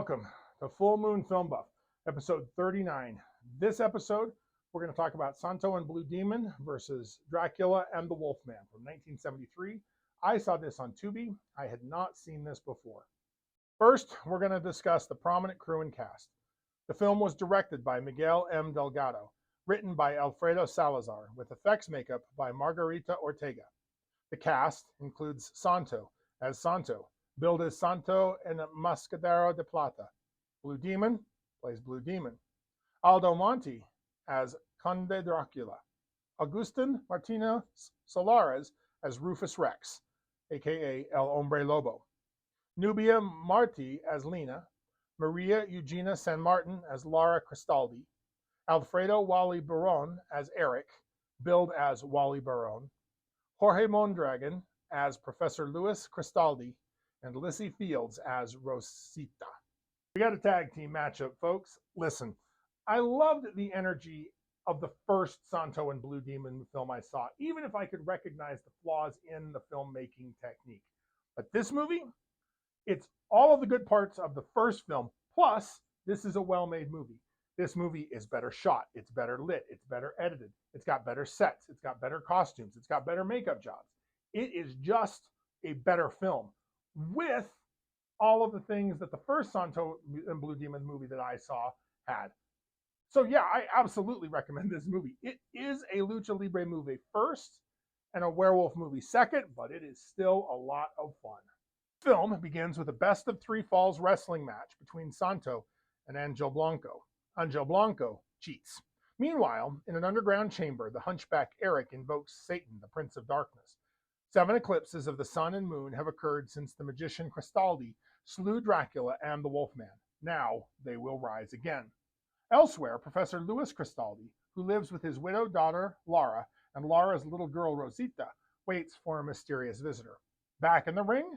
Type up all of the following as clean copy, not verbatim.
Welcome to Full Moon Film Buff, episode 39. This episode, we're going to talk about Santo and Blue Demon versus Dracula and the Wolfman from 1973. I saw this on Tubi. I had not seen this before. First, we're going to discuss the prominent crew and cast. The film was directed by Miguel M. Delgado, written by Alfredo Salazar, with effects makeup by Margarita Ortega. The cast includes Santo as Santo, billed as Santo en Mascadero de Plata. Blue Demon plays Blue Demon. Aldo Monti as Conde Dracula. Agustin Martinez Solares as Rufus Rex, aka El Hombre Lobo. Nubia Marti as Lena. Maria Eugenia San Martin as Lara Cristaldi. Alfredo Wally Baron as Eric, billed as Wally Baron. Jorge Mondragon as Professor Luis Cristaldi, and Lissy Fields as Rosita. We got a tag team matchup, folks. Listen, I loved the energy of the first Santo and Blue Demon film I saw, even if I could recognize the flaws in the filmmaking technique. But this movie, it's all of the good parts of the first film, plus this is a well-made movie. This movie is better shot, it's better lit, it's better edited, it's got better sets, it's got better costumes, it's got better makeup jobs. It is just a better film with all of the things that the first Santo and Blue Demon movie that I saw had. So yeah, I absolutely recommend this movie. It is a Lucha Libre movie first and a werewolf movie second, but it is still a lot of fun. The film begins with a best of three falls wrestling match between Santo and Angel Blanco. Angel Blanco cheats. Meanwhile, in an underground chamber, the hunchback Eric invokes Satan, the Prince of Darkness. 7 eclipses of the sun and moon have occurred since the magician Cristaldi slew Dracula and the Wolfman. Now they will rise again. Elsewhere, Professor Luis Cristaldi, who lives with his widowed daughter Lara and Lara's little girl Rosita, waits for a mysterious visitor. Back in the ring,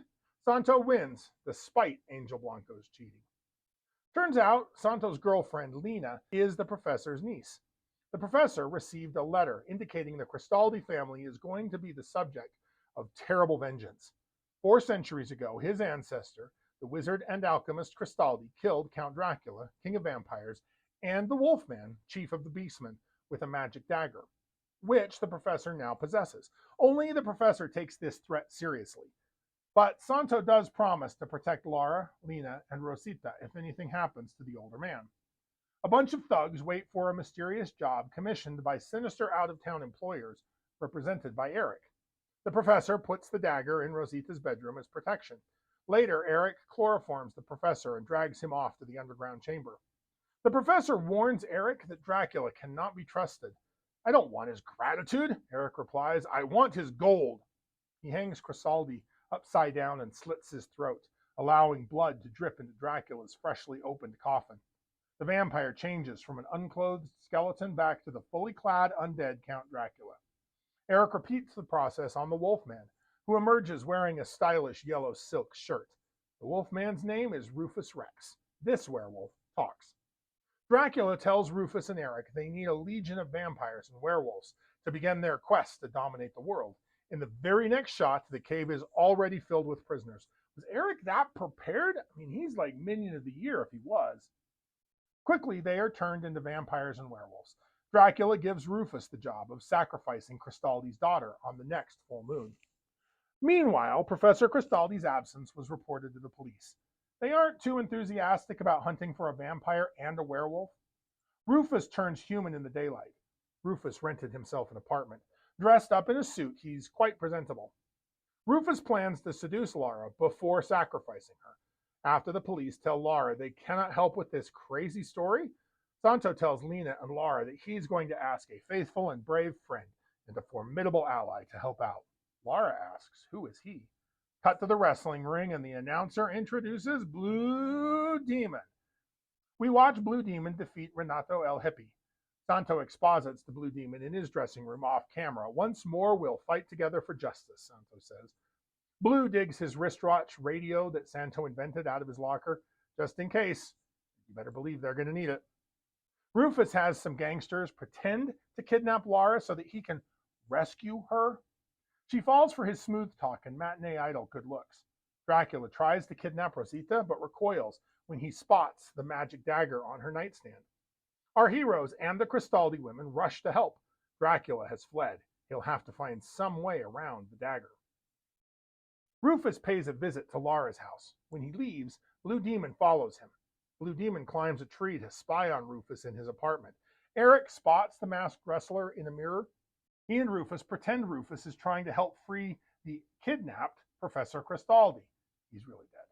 Santo wins despite Angel Blanco's cheating. Turns out Santo's girlfriend Lena is the professor's niece. The professor received a letter indicating the Cristaldi family is going to be the subject of terrible vengeance. 4 centuries ago, his ancestor, the wizard and alchemist Cristaldi, killed Count Dracula, king of vampires, and the Wolfman, chief of the beastmen, with a magic dagger, which the professor now possesses. Only the professor takes this threat seriously. But Santo does promise to protect Lara, Lena, and Rosita if anything happens to the older man. A bunch of thugs wait for a mysterious job commissioned by sinister out-of-town employers represented by Eric. The professor puts the dagger in Rosita's bedroom as protection. Later, Eric chloroforms the professor and drags him off to the underground chamber. The professor warns Eric that Dracula cannot be trusted. "I don't want his gratitude," Eric replies. "I want his gold." He hangs Cristaldi upside down and slits his throat, allowing blood to drip into Dracula's freshly opened coffin. The vampire changes from an unclothed skeleton back to the fully clad undead Count Dracula. Eric repeats the process on the Wolfman, who emerges wearing a stylish yellow silk shirt. The Wolfman's name is Rufus Rex. This werewolf talks. Dracula tells Rufus and Eric they need a legion of vampires and werewolves to begin their quest to dominate the world. In the very next shot, the cave is already filled with prisoners. Was Eric that prepared? I mean, he's like Minion of the Year if he was. Quickly, they are turned into vampires and werewolves. Dracula gives Rufus the job of sacrificing Cristaldi's daughter on the next full moon. Meanwhile, Professor Cristaldi's absence was reported to the police. They aren't too enthusiastic about hunting for a vampire and a werewolf. Rufus turns human in the daylight. Rufus rented himself an apartment. Dressed up in a suit, he's quite presentable. Rufus plans to seduce Lara before sacrificing her. After the police tell Lara they cannot help with this crazy story, Santo tells Lena and Lara that he's going to ask a faithful and brave friend and a formidable ally to help out. Lara asks, who is he? Cut to the wrestling ring, and the announcer introduces Blue Demon. We watch Blue Demon defeat Renato El Hippie. Santo exposits the Blue Demon in his dressing room off camera. Once more, we'll fight together for justice, Santo says. Blue digs his wristwatch radio that Santo invented out of his locker, just in case. You better believe they're going to need it. Rufus has some gangsters pretend to kidnap Lara so that he can rescue her. She falls for his smooth talk and matinee idol good looks. Dracula tries to kidnap Rosita, but recoils when he spots the magic dagger on her nightstand. Our heroes and the Cristaldi women rush to help. Dracula has fled. He'll have to find some way around the dagger. Rufus pays a visit to Laura's house. When he leaves, Blue Demon follows him. Blue Demon climbs a tree to spy on Rufus in his apartment. Eric spots the masked wrestler in a mirror. He and Rufus pretend Rufus is trying to help free the kidnapped Professor Cristaldi. He's really dead.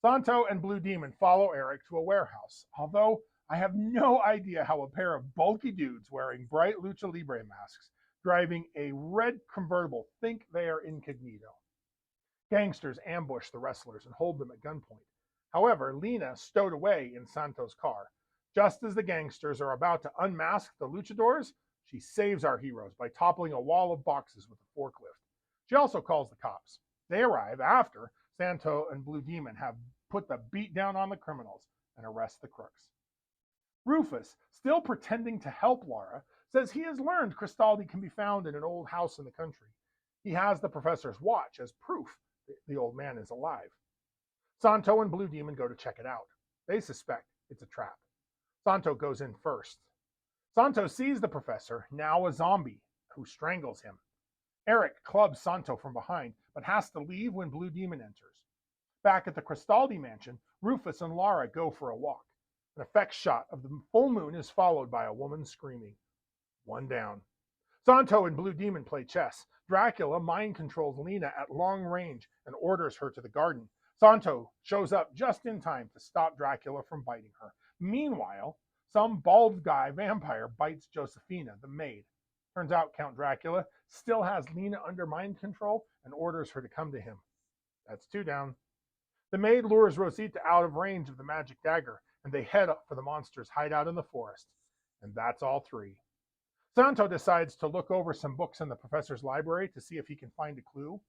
Santo and Blue Demon follow Eric to a warehouse, although I have no idea how a pair of bulky dudes wearing bright lucha libre masks, driving a red convertible, think they are incognito. Gangsters ambush the wrestlers and hold them at gunpoint. However, Lena stowed away in Santo's car. Just as the gangsters are about to unmask the luchadors, she saves our heroes by toppling a wall of boxes with a forklift. She also calls the cops. They arrive after Santo and Blue Demon have put the beat down on the criminals and arrest the crooks. Rufus, still pretending to help Laura, says he has learned Cristaldi can be found in an old house in the country. He has the professor's watch as proof the old man is alive. Santo and Blue Demon go to check it out. They suspect it's a trap. Santo goes in first. Santo sees the professor, now a zombie, who strangles him. Eric clubs Santo from behind, but has to leave when Blue Demon enters. Back at the Cristaldi mansion, Rufus and Laura go for a walk. An effects shot of the full moon is followed by a woman screaming. One down. Santo and Blue Demon play chess. Dracula mind controls Lena at long range and orders her to the garden. Santo shows up just in time to stop Dracula from biting her. Meanwhile, some bald guy vampire bites Josefina, the maid. Turns out Count Dracula still has Lena under mind control and orders her to come to him. That's two down. The maid lures Rosita out of range of the magic dagger, and they head up for the monster's hideout in the forest. And that's all three. Santo decides to look over some books in the professor's library to see if he can find a clue.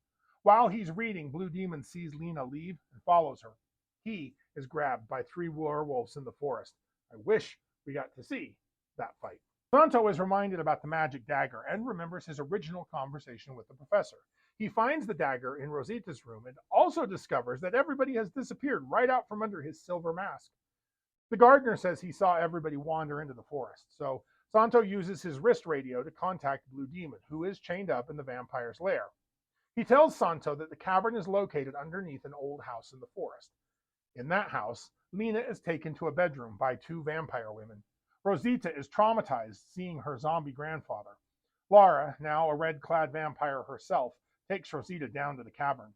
While he's reading, Blue Demon sees Lena leave and follows her. He is grabbed by three werewolves in the forest. I wish we got to see that fight. Santo is reminded about the magic dagger and remembers his original conversation with the professor. He finds the dagger in Rosita's room and also discovers that everybody has disappeared right out from under his silver mask. The gardener says he saw everybody wander into the forest, so Santo uses his wrist radio to contact Blue Demon, who is chained up in the vampire's lair. He tells Santo that the cavern is located underneath an old house in the forest. In that house, Lena is taken to a bedroom by two vampire women. Rosita is traumatized seeing her zombie grandfather. Laura, now a red-clad vampire herself, takes Rosita down to the cavern.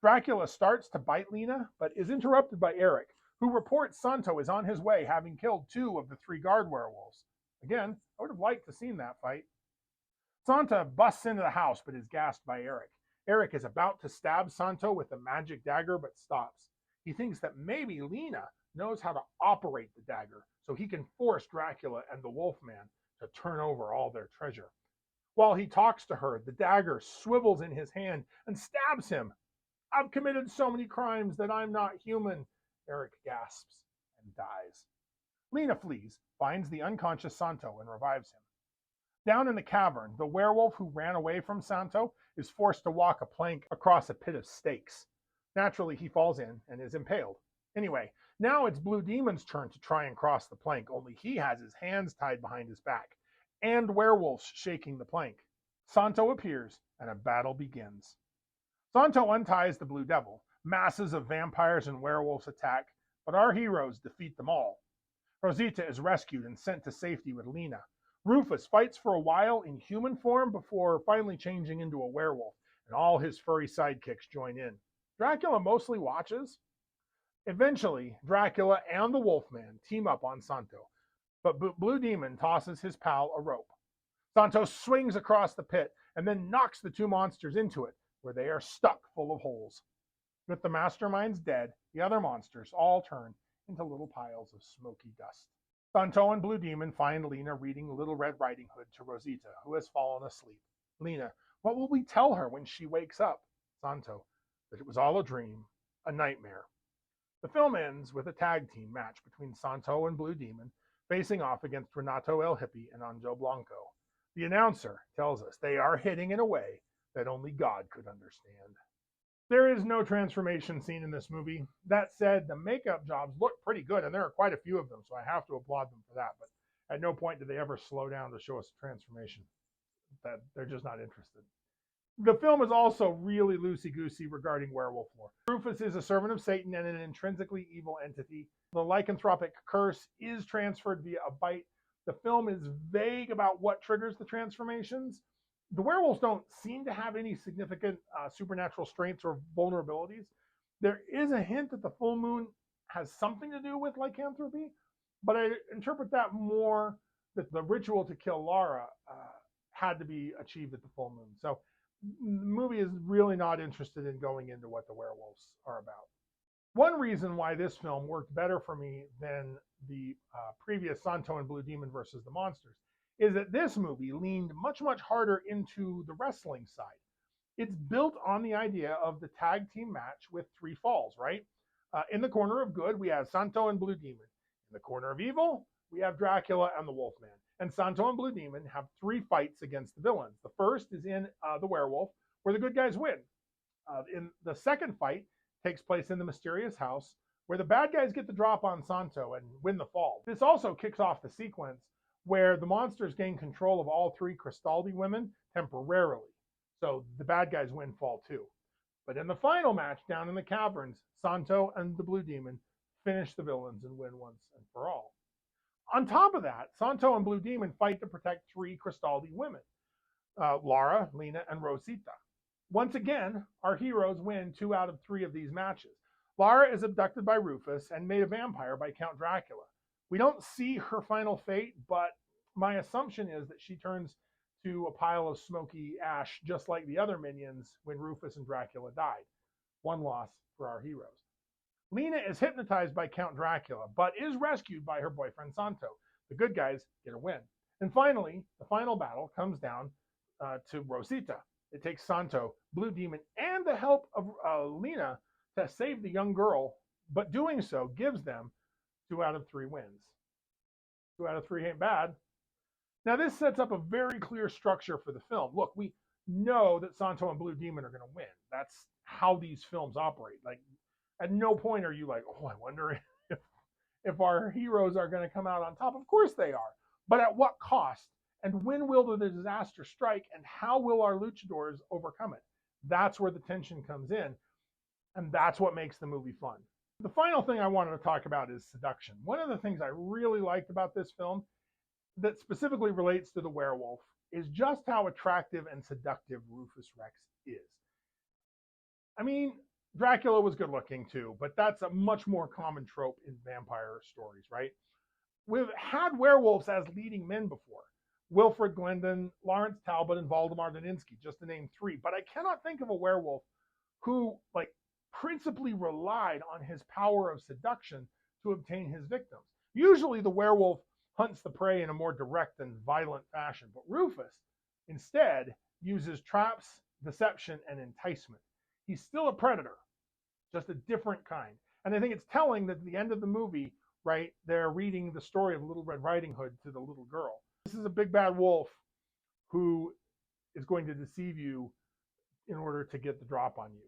Dracula starts to bite Lena, but is interrupted by Eric, who reports Santo is on his way, having killed two of the three guard werewolves. Again, I would have liked to have seen that fight. Santo busts into the house, but is gassed by Eric. Eric is about to stab Santo with the magic dagger, but stops. He thinks that maybe Lena knows how to operate the dagger, so he can force Dracula and the Wolfman to turn over all their treasure. While he talks to her, the dagger swivels in his hand and stabs him. I've committed so many crimes that I'm not human, Eric gasps and dies. Lena flees, finds the unconscious Santo, and revives him. Down in the cavern, the werewolf who ran away from Santo is forced to walk a plank across a pit of stakes. Naturally, he falls in and is impaled. Anyway, now it's Blue Demon's turn to try and cross the plank, only he has his hands tied behind his back, and werewolves shaking the plank. Santo appears, and a battle begins. Santo unties the Blue Devil. Masses of vampires and werewolves attack, but our heroes defeat them all. Rosita is rescued and sent to safety with Lena. Rufus fights for a while in human form before finally changing into a werewolf, and all his furry sidekicks join in. Dracula mostly watches. Eventually, Dracula and the Wolfman team up on Santo, but Blue Demon tosses his pal a rope. Santo swings across the pit and then knocks the two monsters into it, where they are stuck full of holes. With the masterminds dead, the other monsters all turn into little piles of smoky dust. Santo and Blue Demon find Lena reading Little Red Riding Hood to Rosita, who has fallen asleep. Lena, what will we tell her when she wakes up? Santo, that it was all a dream, a nightmare. The film ends with a tag team match between Santo and Blue Demon facing off against Renato El Hippie and Anjo Blanco. The announcer tells us they are hitting in a way that only God could understand. There is no transformation scene in this movie. That said, the makeup jobs look pretty good, and there are quite a few of them, so I have to applaud them for that. But at no point did they ever slow down to show us a transformation. That they're just not interested. The film is also really loosey-goosey regarding werewolf lore. Rufus is a servant of Satan and an intrinsically evil entity. The lycanthropic curse is transferred via a bite. The film is vague about what triggers the transformations. The werewolves don't seem to have any significant supernatural strengths or vulnerabilities. There is a hint that the full moon has something to do with lycanthropy, but I interpret that more that the ritual to kill Lara had to be achieved at the full moon. So the movie is really not interested in going into what the werewolves are about. One reason why this film worked better for me than the previous Santo and Blue Demon versus the Monsters is that this movie leaned much, much harder into the wrestling side. It's built on the idea of the tag team match with 3 falls, right? In the corner of good, we have Santo and Blue Demon. In the corner of evil, we have Dracula and the Wolfman. And Santo and Blue Demon have 3 fights against the villains. The first is in the werewolf, where the good guys win. In the second fight takes place in the mysterious house, where the bad guys get the drop on Santo and win the fall. This also kicks off the sequence where the monsters gain control of all 3 Cristaldi women temporarily. So the bad guys win fall 2. But in the final match down in the caverns, Santo and the Blue Demon finish the villains and win once and for all. On top of that, Santo and Blue Demon fight to protect 3 Cristaldi women, Lara, Lena, and Rosita. Once again, our heroes win 2 out of 3 of these matches. Lara is abducted by Rufus and made a vampire by Count Dracula. We don't see her final fate, but my assumption is that she turns to a pile of smoky ash, just like the other minions when Rufus and Dracula died. One loss for our heroes. Lena is hypnotized by Count Dracula, but is rescued by her boyfriend Santo. The good guys get a win. And finally, the final battle comes down to Rosita. It takes Santo, Blue Demon, and the help of Lena to save the young girl, but doing so gives them 2 out of 3 wins. 2 out of 3 ain't bad. Now this sets up a very clear structure for the film. Look, we know that Santo and Blue Demon are going to win. That's how these films operate. Like, at no point are you like, oh, I wonder if our heroes are going to come out on top. Of course they are. But at what cost? And when will the disaster strike? And how will our luchadors overcome it? That's where the tension comes in. And that's what makes the movie fun. The final thing I wanted to talk about is seduction. One of the things I really liked about this film that specifically relates to the werewolf is just how attractive and seductive Rufus Rex is. I mean, Dracula was good looking too, but that's a much more common trope in vampire stories, right? We've had werewolves as leading men before. Wilfred Glendon, Lawrence Talbot, and Valdemar Daninsky, just to name 3. But I cannot think of a werewolf who, principally relied on his power of seduction to obtain his victims. Usually the werewolf hunts the prey in a more direct and violent fashion, but Rufus instead uses traps, deception, and enticement. He's still a predator, just a different kind. And I think it's telling that at the end of the movie, right, they're reading the story of Little Red Riding Hood to the little girl. This is a big bad wolf who is going to deceive you in order to get the drop on you.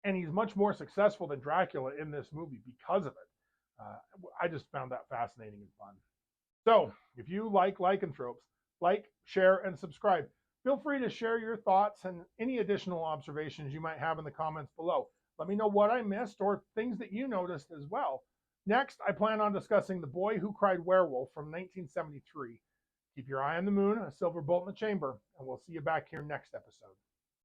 And he's much more successful than Dracula in this movie because of it. I just found that fascinating and fun. So if you like lycanthropes, like, share, and subscribe. Feel free to share your thoughts and any additional observations you might have in the comments below. Let me know what I missed or things that you noticed as well. Next, I plan on discussing The Boy Who Cried Werewolf from 1973. Keep your eye on the moon, a silver bolt in the chamber, and we'll see you back here next episode.